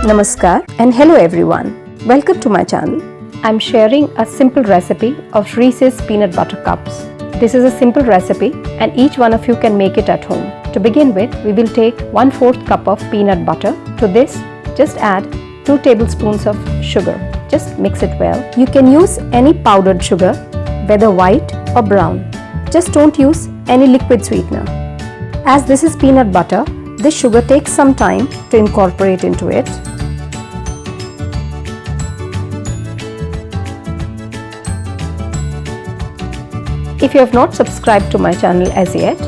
Namaskar and hello everyone. Welcome to my channel. I'm sharing a simple recipe of Reese's peanut butter cups. This is a simple recipe and each one of you can make it at home. To begin with, we will take 1/4 cup of peanut butter. To this, just add 2 tablespoons of sugar. Just mix it well. You can use any powdered sugar, whether white or brown. Just don't use any liquid sweetener. As this is peanut butter, this sugar takes some time to incorporate into it. If you have not subscribed to my channel as yet,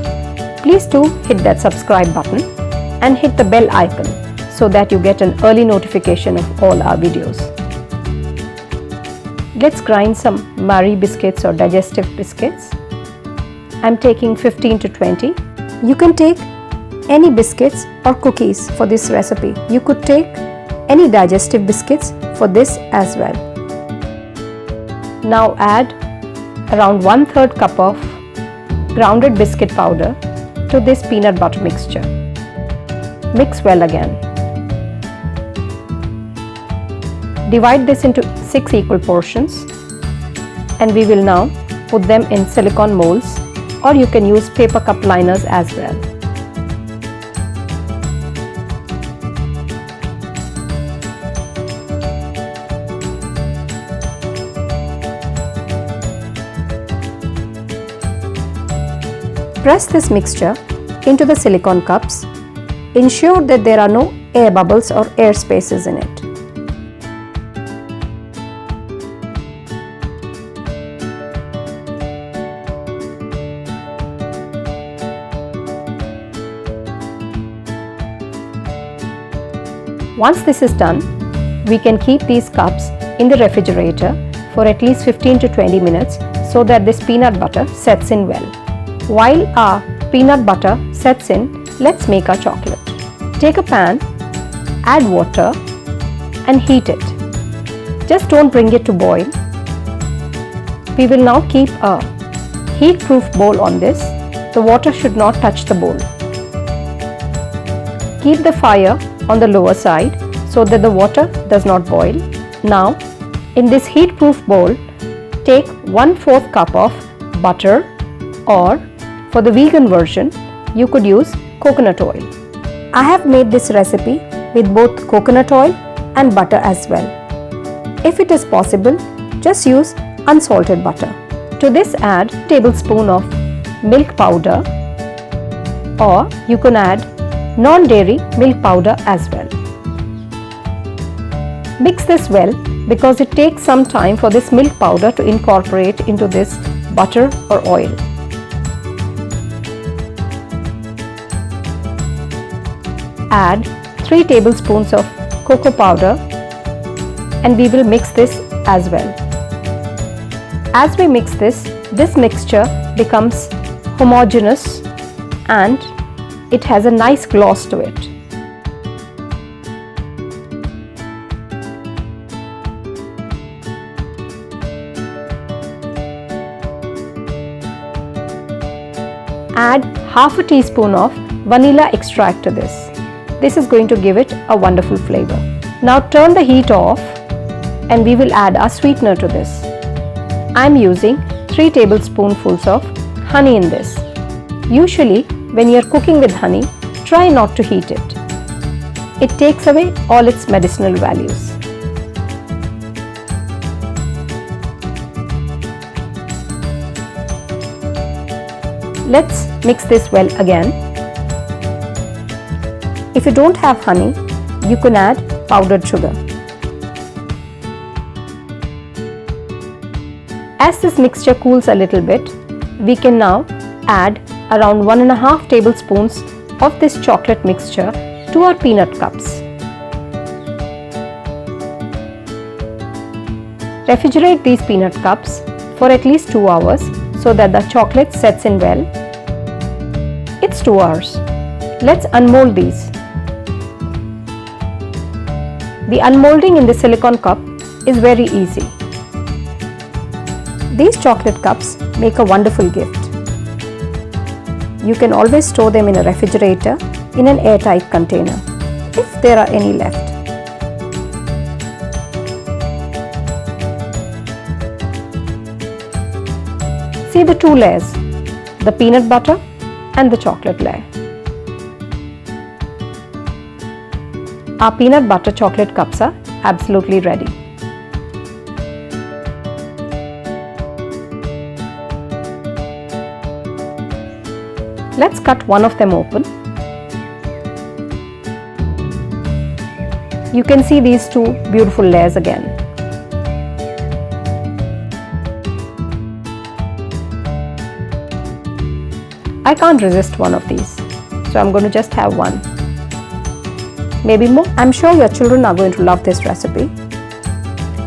please do hit that subscribe button and hit the bell icon so that you get an early notification of all our videos. Let's grind some Marie biscuits or digestive biscuits. I'm taking 15 to 20. You can take any biscuits or cookies for this recipe. You could take any digestive biscuits for this as well. Now add around 1/3 cup of grounded biscuit powder to this peanut butter mixture. Mix well again. Divide this into 6 equal portions and we will now put them in silicone molds, or you can use paper cup liners as well. Press this mixture into the silicone cups. Ensure that there are no air bubbles or air spaces in it. Once this is done, we can keep these cups in the refrigerator for at least 15 to 20 minutes so that this peanut butter sets in well. While our peanut butter sets in, let's make our chocolate. Take a pan, add water and heat it. Just don't bring it to boil. We will now keep a heat-proof bowl on this. The water should not touch the bowl. Keep the fire on the lower side so that the water does not boil. Now, in this heat-proof bowl, take 1/4 cup of butter, or for the vegan version, you could use coconut oil. I have made this recipe with both coconut oil and butter as well. If it is possible, just use unsalted butter. To this add a tablespoon of milk powder, or you can add non-dairy milk powder as well. Mix this well because it takes some time for this milk powder to incorporate into this butter or oil. Add 3 tablespoons of cocoa powder and we will mix this as well. As we mix this mixture becomes homogeneous and it has a nice gloss to it. Add half a teaspoon of vanilla extract to this. This is going to give it a wonderful flavor. Now turn the heat off and we will add our sweetener to this. I'm using 3 tablespoonfuls of honey in this. Usually, when you're cooking with honey, try not to heat it. It takes away all its medicinal values. Let's mix this well again. If you don't have honey, you can add powdered sugar. As this mixture cools a little bit, we can now add around 1.5 tablespoons of this chocolate mixture to our peanut cups. Refrigerate these peanut cups for at least 2 hours so that the chocolate sets in well. It's 2 hours. Let's unmold these. The unmolding in the silicone cup is very easy. These chocolate cups make a wonderful gift. You can always store them in a refrigerator in an airtight container if there are any left. see the two layers, the peanut butter and the chocolate layer. Our peanut butter chocolate cups are absolutely ready. Let's cut one of them open. You can see these two beautiful layers again. I can't resist one of these, so I'm going to just have one. Maybe more. I'm sure your children are going to love this recipe.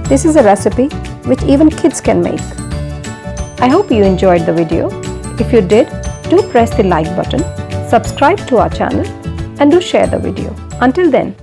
This is a recipe which even kids can make. I hope you enjoyed the video. If you did, do press the like button, subscribe to our channel and do share the video. Until then,